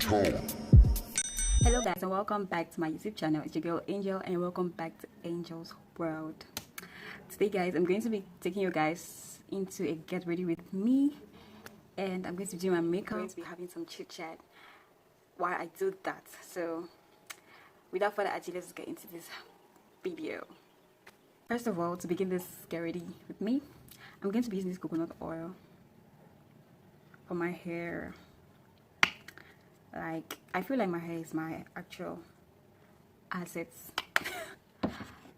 Hello guys and welcome back to my YouTube channel. It's your girl Angel and welcome back to Angel's World. Today guys, I'm going to be taking you guys into a get ready with me, and I'm going to be doing my makeup. I'm going to be having some chit chat while I do that. So without further ado, let's get into this video. First of all, to begin this get ready with me, I'm going to be using this coconut oil for my hair. Like, I feel like my hair is my actual assets.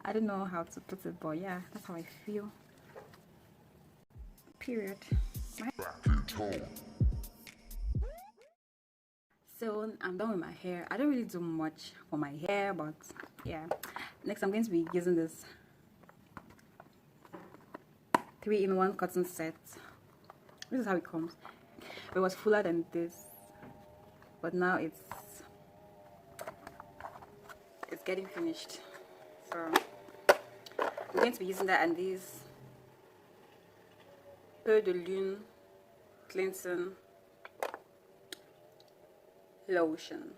I don't know how to put it, but yeah, that's how I feel. Period. So I'm done with my hair. I don't really do much for my hair, but yeah. Next, I'm going to be using this 3-in-1 cotton set. This is how it comes. It was fuller than this, but now it's getting finished. So I'm going to be using that and this Peu de Lune cleansing lotion.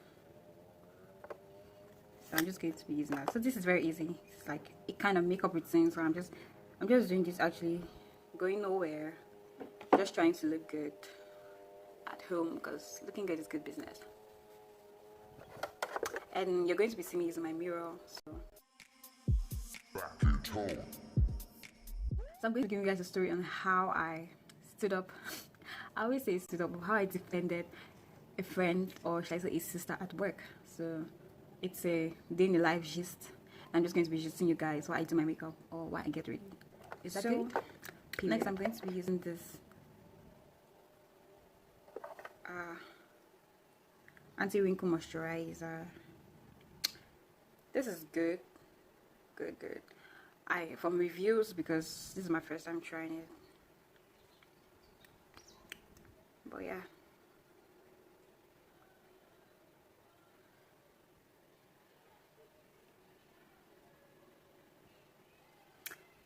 So I'm just going to be using that. So this is very easy. It's like a kind of makeup routine. So I'm just doing this, actually going nowhere, just trying to look good at home, because looking good is good business. And you're going to be seeing me using my mirror. So I'm going to give you guys a story on how I stood up. I always say stood up, how I defended a friend, or should I say a sister, at work. So it's a day in the life gist. I'm just going to be gisting you guys while I do my makeup or while I get ready. Is that good? Next, I'm going to be using this anti-wrinkle moisturizer. This is good. From reviews, because this is my first time trying it. But yeah.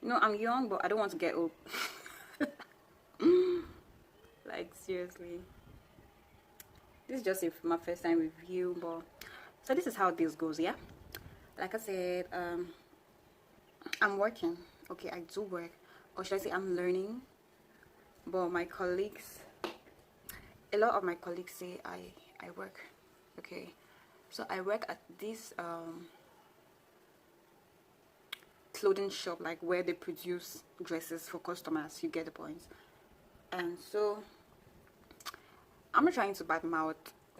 You know, I'm young, but I don't want to get old. Like, seriously. This is just my first time review, but so this is how this goes. Yeah, like I said, I'm working. Okay, I do work, or should I say I'm learning. But my colleagues, a lot of my colleagues say I work. Okay, so I work at this clothing shop, like where they produce dresses for customers. You get the point. And so I'm not trying to badmouth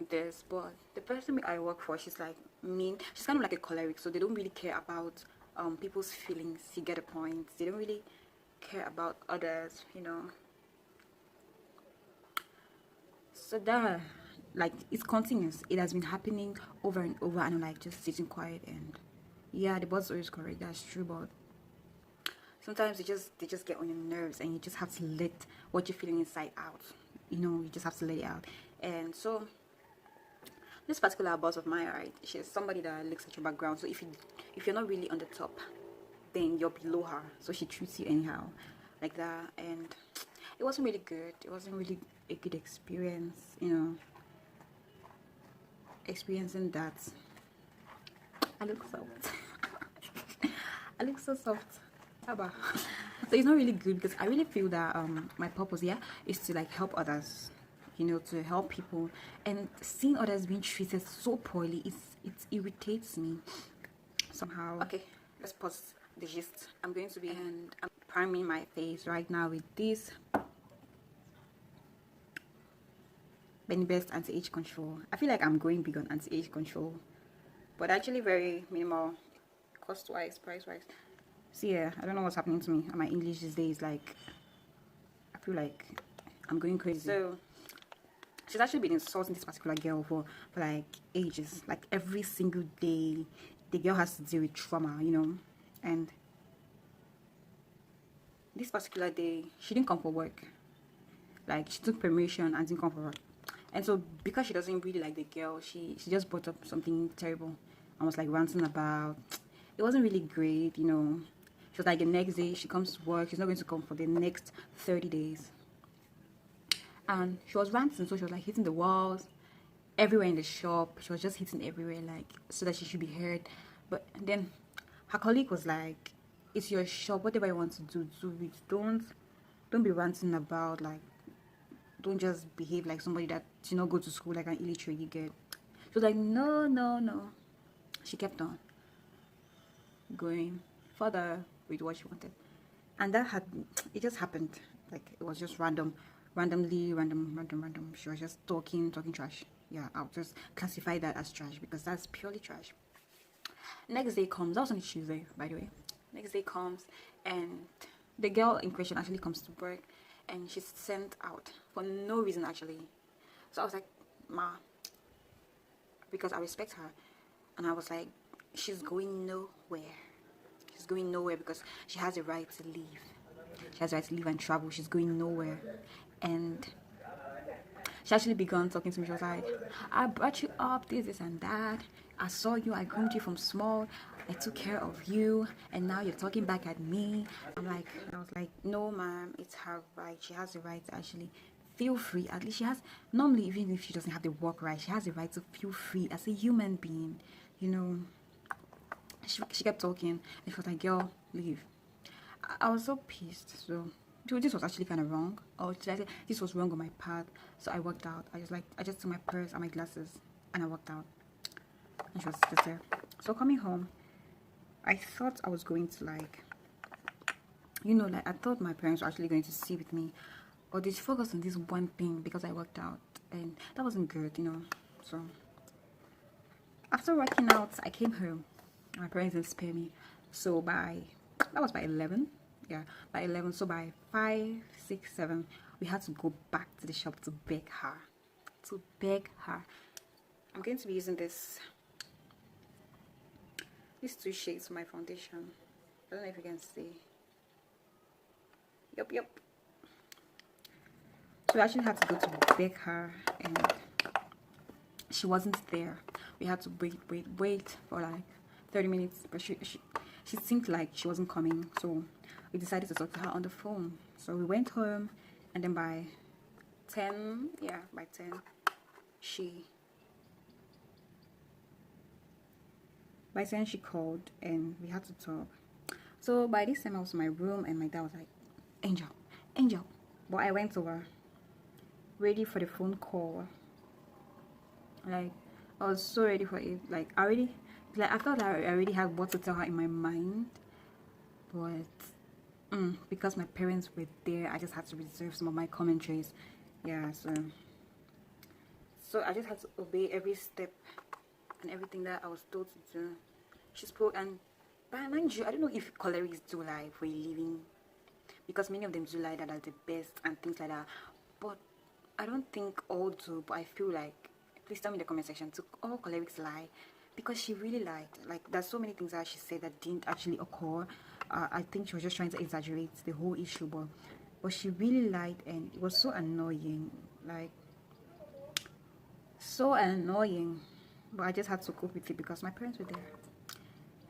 this, but the person I work for, she's like mean. She's kind of like a choleric, so they don't really care about people's feelings. You get a point. They don't really care about others, you know. So that, like, it's continuous. It has been happening over and over, and I'm like just sitting quiet. And yeah, the boss is always correct. That's true, but sometimes they just get on your nerves, and you just have to let what you're feeling inside out. You know, you just have to let it out. And so this particular boss of mine, right, she's somebody that looks at your background. So if you're not really on the top, then you're below her. So she treats you anyhow, like that. And it wasn't really good. It wasn't really a good experience, you know, experiencing that. I look soft. I look so soft. So it's not really good, because I really feel that my purpose here is to like help others, you know, to help people, and seeing others being treated so poorly, it irritates me somehow. Okay, let's pause the gist. I'm going to be I'm priming my face right now with this Benny Best anti-age control. I feel like I'm going big on anti-age control, but actually very minimal cost wise, price wise. So yeah, I don't know what's happening to me and my English these days. Like, I feel like I'm going crazy. So she's actually been insulting this particular girl for like ages. Like every single day the girl has to deal with trauma, you know. And this particular day she didn't come for work. Like, she took permission and didn't come for work. And so because she doesn't really like the girl, she just brought up something terrible and was like ranting about. It wasn't really great, you know. She was like, the next day she comes to work, she's not going to come for the next 30 days. And she was ranting, so she was like hitting the walls. everywhere in the shop. She was just hitting everywhere, like, so that she should be heard. But then her colleague was like, it's your shop, whatever you want to do it. Don't be ranting about, like, don't just behave like somebody that did not go to school, like an illiterate. You get. She was like, no, no, no. She kept on going further with what she wanted, and it just happened. Like, it was just randomly random. She was just talking trash. Yeah, I'll just classify that as trash because that's purely trash. Next day comes. That was on Tuesday, by the way. Next day comes, and the girl in question actually comes to work, and she's sent out for no reason actually. So I was like, ma, because I respect her, and I was like, she's going nowhere. She's going nowhere because she has a right to leave. She has a right to leave and travel. She's going nowhere. And she actually began talking to me. She was like, I brought you up, this and that. I saw you, I groomed you from small. I took care of you, and now you're talking back at me. I was like, no, ma'am, it's her right. She has the right to actually feel free. At least she has, normally, even if she doesn't have the work right, she has the right to feel free as a human being, you know. She kept talking, and she was like, girl, leave. I was so pissed. So this was actually kind of wrong, or should I say this was wrong on my part. So I walked out. I just took my purse and my glasses, and I walked out, and she was just there. So coming home, I thought I was going to, like, I thought my parents were actually going to sit with me, or they focus on this one thing because I worked out, and that wasn't good, So after working out, I came home. My parents didn't spare me. So that was by 11. Yeah, by 11. So by 5, 6, 7, we had to go back to the shop to beg her. I'm going to be using these 2 shades for my foundation. I don't know if you can see. Yup. So we actually had to go to beg her, and she wasn't there. We had to wait for like 30 minutes, but she seemed like she wasn't coming. So we decided to talk to her on the phone. So we went home, and then by 10, she called, and we had to talk. So by this time I was in my room, and my dad was like, Angel. But I went over, ready for the phone call. Like, I was so ready for it. Like, I felt like I already had what to tell her in my mind. But because my parents were there, I just had to reserve some of my commentaries. Yeah, so I just had to obey every step and everything that I was told to do. She spoke, and by mind you, I don't know if cholerics do like for a living, because many of them do like that as the best and things like that. But I don't think all do. But I feel like, please tell me in the comment section, to all cholerics lie, because she really lied. Like, there's so many things that she said that didn't actually occur. I think she was just trying to exaggerate the whole issue, but she really lied, and it was so annoying. Like, so annoying. But I just had to cope with it because my parents were there,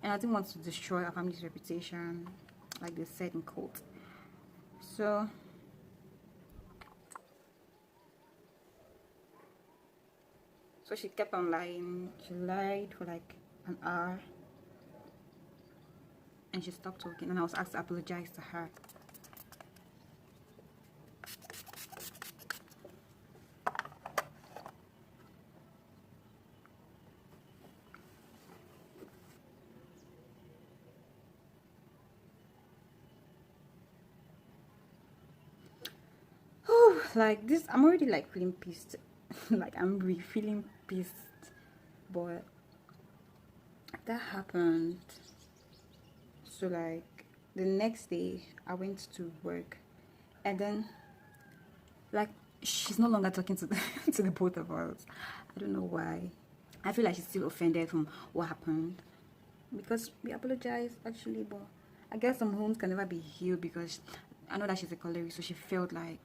and I didn't want to destroy our family's reputation, like they said in court. So she kept on lying. She lied for like an hour, and she stopped talking, and I was asked to apologize to her. Like this, I'm already like feeling pissed. Like, I'm really feeling pissed. But that happened. So like the next day I went to work, and then like she's no longer talking to to the both of us. I don't know why. I feel like she's still offended from what happened, because we apologized actually, but I guess some wounds can never be healed, because I know that she's a choleric, so she felt like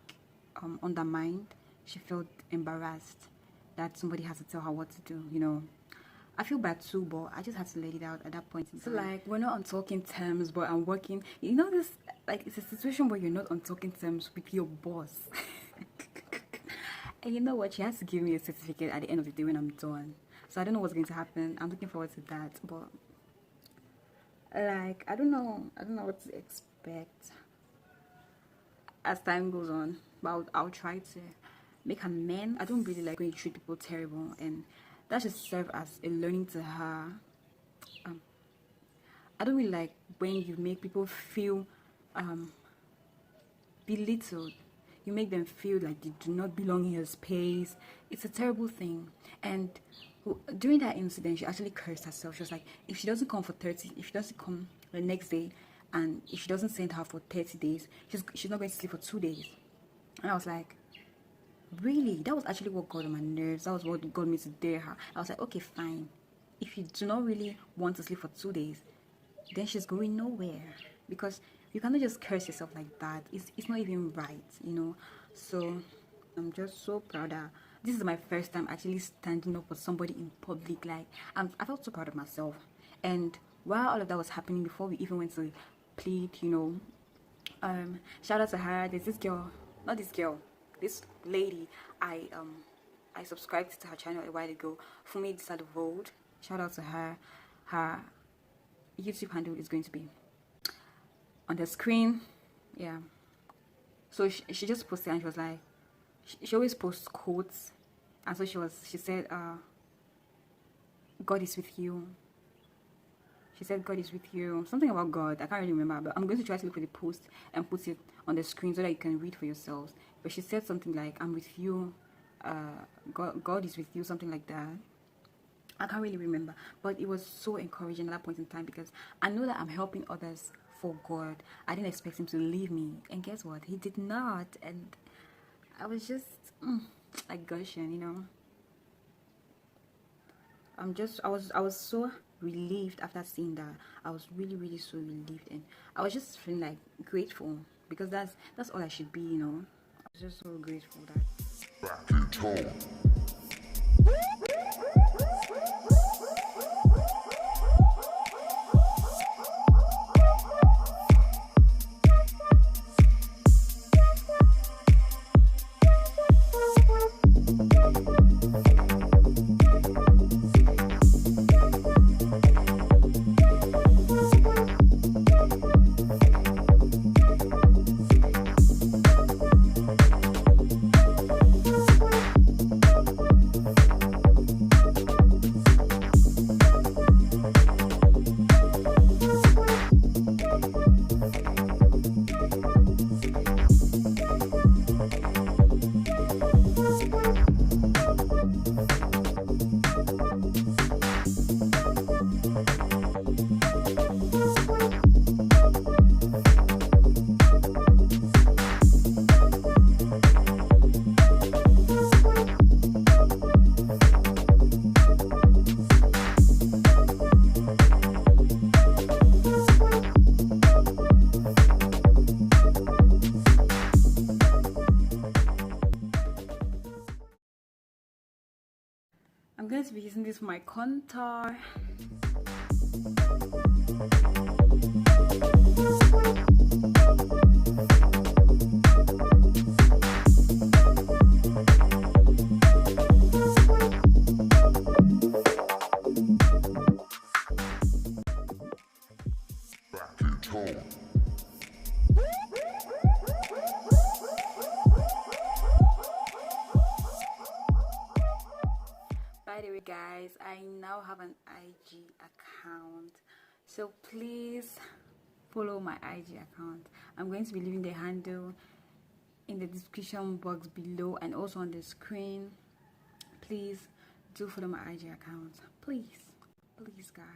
undermined. She felt embarrassed that somebody has to tell her what to do. I feel bad too, but I just had to let it out at that point. So like, we're not on talking terms, but I'm working. This, like, it's a situation where you're not on talking terms with your boss. And you know what? She has to give me a certificate at the end of the day when I'm done. So I don't know what's going to happen. I'm looking forward to that. But like I don't know what to expect as time goes on. But I'll try to make amends. I don't really like when you treat people terrible, and that should serve as a learning to her. Um, I don't really like when you make people feel um, belittled. You make them feel like they do not belong in your space. It's a terrible thing. And during that incident, she actually cursed herself. She was like, if she doesn't come for 30, if she doesn't come the next day, and if she doesn't send her for 30 days, she's not going to sleep for 2 days. And I was like, really? That was actually what got on my nerves. That was what got me to dare her. I was like, okay, fine. If you do not really want to sleep for 2 days, then she's going nowhere, because you cannot just curse yourself like that. It's not even right, you know. So I'm just so proud that this is my first time actually standing up for somebody in public. Like I felt so proud of myself. And while all of that was happening, before we even went to plead, you know, shout out to her. There's this girl, not this girl, this lady. I subscribed to her channel a while ago. Fumi Road. Shout out to her. Her YouTube handle is going to be on the screen. Yeah. So she just posted, and she was like, she always posts quotes, and so she said, God is with you. She said God is with you, something about God. I can't really remember, but I'm going to try to look for the post and put it on the screen so that you can read for yourselves. But she said something like, I'm with you, God is with you, something like that. I can't really remember, but it was so encouraging at that point in time, because I know that I'm helping others for God. I didn't expect him to leave me, and guess what? He did not. And I was just like gushing, you know. I was so relieved after seeing that. I was really so relieved, and I was just feeling like grateful, because that's all I should be, you know. I was just so grateful that back in tone. I'm going to be using this for my contour. Back in tone. By the way, guys, I now have an IG account, so please follow my IG account. I'm going to be leaving the handle in the description box below and also on the screen. Please do follow my IG account, please guys.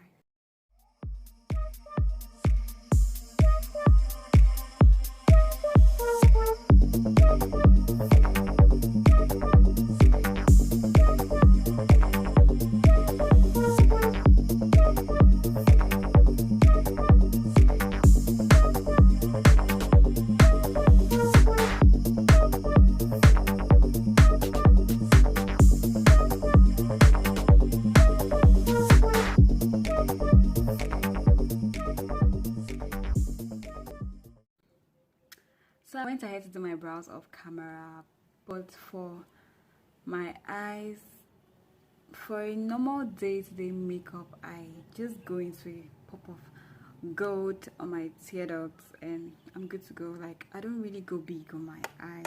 So I went ahead to do my brows off camera, but for My eyes, for a normal day-to-day makeup, I just go into a pop of gold on my tear ducts and I'm good to go. Like, I don't really go big on my eyes.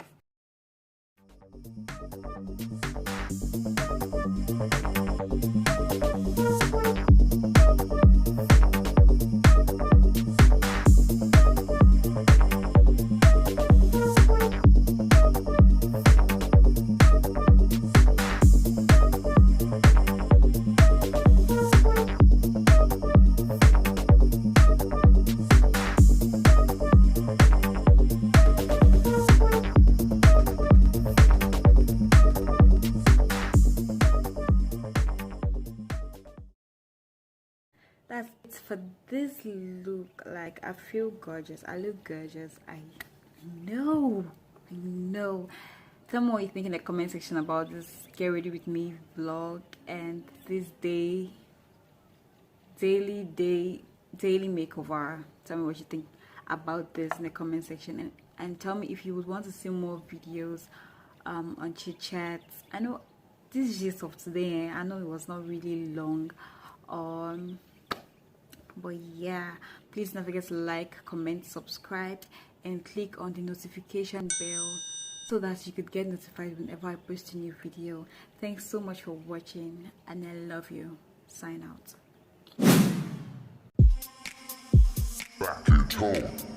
That's it for this look. Like, I feel gorgeous. I look gorgeous. I know. Tell me what you think in the comment section about this get ready with me vlog and this daily makeover. Tell me what you think about this in the comment section, and tell me if you would want to see more videos on chit chats. I know this is just of today. I know it was not really long, but yeah, please don't forget to like, comment, subscribe, and click on the notification bell so that you could get notified whenever I post a new video. Thanks so much for watching, and I love you. Sign out. Back in tone.